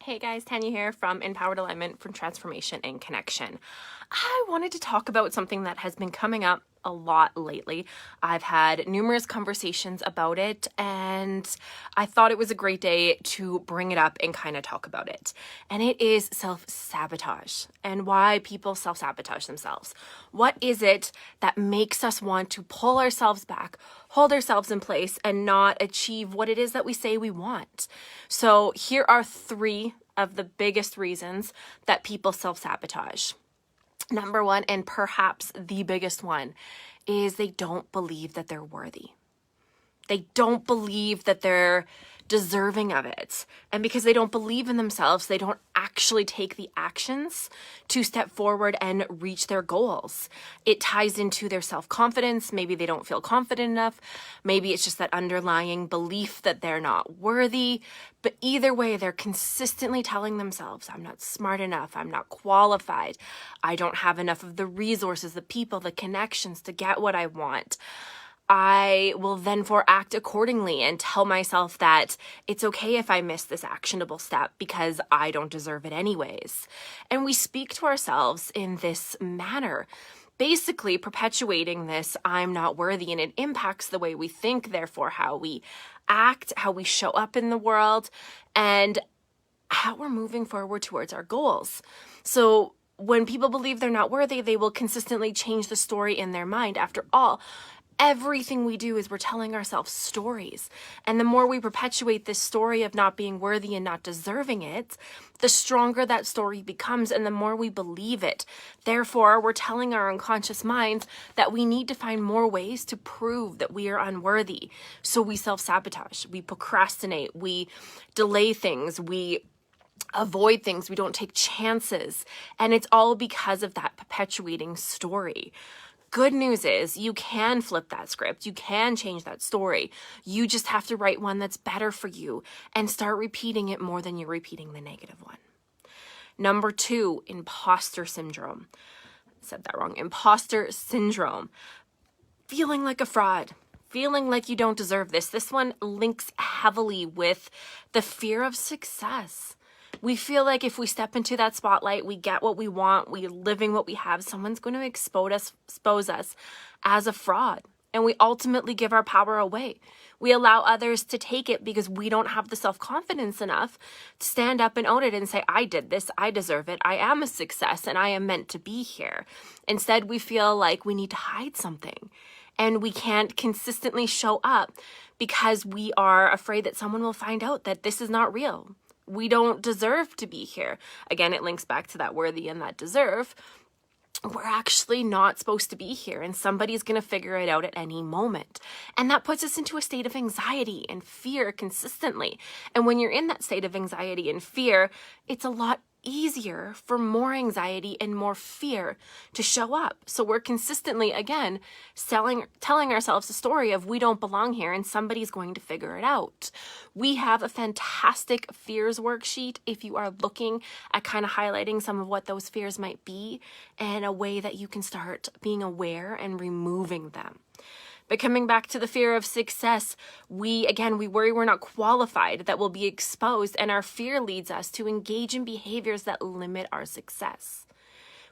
Hey guys, Tanya here from Empowered Alignment from Transformation and Connection. I wanted to talk about something that has been coming up a lot lately. I've had numerous conversations about it, and I thought it was a great day to bring it up and kind of talk about it. And it is self-sabotage and why people self-sabotage themselves. What is it that makes us want to pull ourselves back, hold ourselves in place, and not achieve what it is that we say we want? So here are 3 of the biggest reasons that people self-sabotage. Number 1, and perhaps the biggest one, is they don't believe that they're worthy. They don't believe that they're deserving of it. And because they don't believe in themselves, they don't actually take the actions to step forward and reach their goals. It ties into their self-confidence. Maybe they don't feel confident enough. Maybe it's just that underlying belief that they're not worthy. But either way, they're consistently telling themselves, I'm not smart enough. I'm not qualified. I don't have enough of the resources, the people, the connections to get what I want. I will then act accordingly and tell myself that it's okay if I miss this actionable step because I don't deserve it anyways. And we speak to ourselves in this manner, basically perpetuating this I'm not worthy, and it impacts the way we think, therefore how we act, how we show up in the world, and how we're moving forward towards our goals. So when people believe they're not worthy, they will consistently change the story in their mind. After all, everything we do is we're telling ourselves stories. And the more we perpetuate this story of not being worthy and not deserving it, the stronger that story becomes and the more we believe it. Therefore, we're telling our unconscious minds that we need to find more ways to prove that we are unworthy. So we self-sabotage, we procrastinate, we delay things, we avoid things, we don't take chances. And it's all because of that perpetuating story. Good news is you can flip that script. You can change that story. You just have to write one that's better for you and start repeating it more than you're repeating the negative one. Number 2, imposter syndrome. I said that wrong. Imposter syndrome. Feeling like a fraud. Feeling like you don't deserve this. This one links heavily with the fear of success. We feel like if we step into that spotlight, we get what we want, we're living what we have, someone's going to expose us as a fraud. And we ultimately give our power away. We allow others to take it because we don't have the self-confidence enough to stand up and own it and say, I did this, I deserve it, I am a success, and I am meant to be here. Instead, we feel like we need to hide something. And we can't consistently show up because we are afraid that someone will find out that this is not real. We don't deserve to be here. Again, it links back to that worthy and that deserve. We're actually not supposed to be here, and somebody's going to figure it out at any moment. And that puts us into a state of anxiety and fear consistently. And when you're in that state of anxiety and fear, it's a lot easier for more anxiety and more fear to show up. So we're consistently, again, telling ourselves a story of we don't belong here and somebody's going to figure it out. We have a fantastic fears worksheet if you are looking at kind of highlighting some of what those fears might be and a way that you can start being aware and removing them. But coming back to the fear of success, we worry we're not qualified, that we'll be exposed, and our fear leads us to engage in behaviors that limit our success.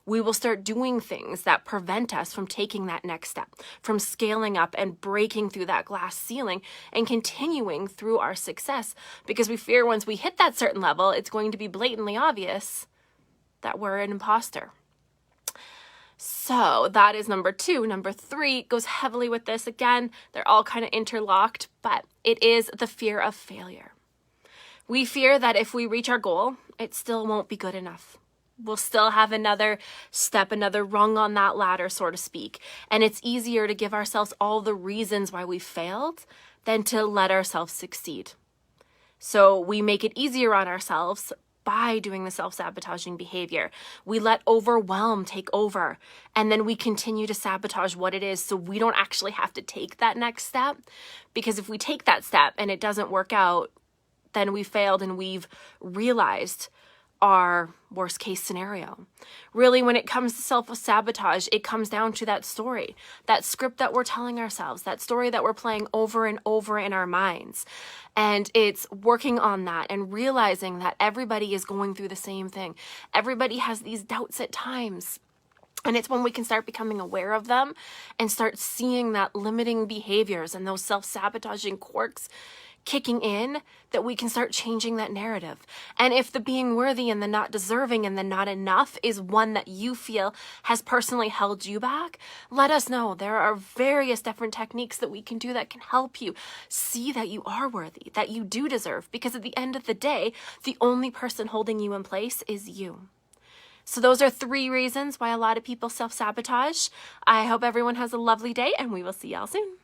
We will start doing things that prevent us from taking that next step, from scaling up and breaking through that glass ceiling and continuing through our success, because we fear once we hit that certain level, it's going to be blatantly obvious that we're an imposter. So that is number 2. Number 3 goes heavily with this. Again, they're all kind of interlocked, but it is the fear of failure. We fear that if we reach our goal, it still won't be good enough. We'll still have another step, another rung on that ladder, so to speak. And it's easier to give ourselves all the reasons why we failed than to let ourselves succeed. So we make it easier on ourselves by doing the self-sabotaging behavior. We let overwhelm take over, and then we continue to sabotage what it is so we don't actually have to take that next step. Because if we take that step and it doesn't work out, then we failed and we've realized our worst case scenario. Really, when it comes to self-sabotage, it comes down to that story, that script that we're telling ourselves, that story that we're playing over and over in our minds. And it's working on that and realizing that everybody is going through the same thing. Everybody has these doubts at times. And it's when we can start becoming aware of them and start seeing that limiting behaviors and those self-sabotaging quirks kicking in that we can start changing that narrative. And if the being worthy and the not deserving and the not enough is one that you feel has personally held you back, let us know. There are various different techniques that we can do that can help you see that you are worthy, that you do deserve, because at the end of the day, the only person holding you in place is you. So those are 3 reasons why a lot of people self-sabotage. I hope everyone has a lovely day, and we will see y'all soon.